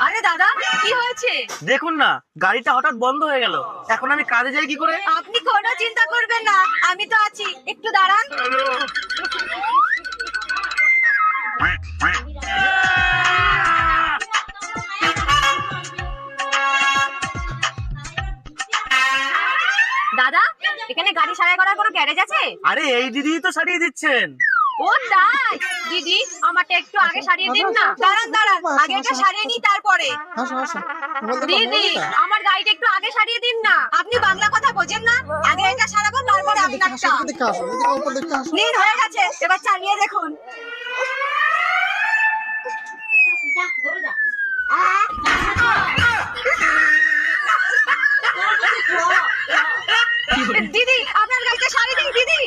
আরে দাদা, কি হয়েছে? দেখুন না, গাড়িটা হঠাৎ বন্ধ হয়ে গেল। এখন আমি কাজে যাই কি করে? আপনি কোনো চিন্তা করবেন না, আমি তো আছি, একটু দাঁড়ান। দাদা, এখানে গাড়ি সারাই করার কোনো গ্যারেজ আছে? আরে এই দিদি তো সারিয়ে দিচ্ছেন। ও তাই? দিদি, আমারটা একটু আগে সারিয়ে দিন না। দাঁড়ান দাঁড়ান, আগে এটা সারিয়ে নি তারপরে। দিদি, আমার গাড়িটা একটু আগে সারিয়ে দিন না। আপনি বাংলা কথা বোঝেন না? আগে এটা সারাবো, তারপরে আপনারটা। নিন, হয়ে গেছে, এবার চালিয়ে দেখুন। দিদি, আপনার গাড়িটা সারিয়ে দিন দিদি।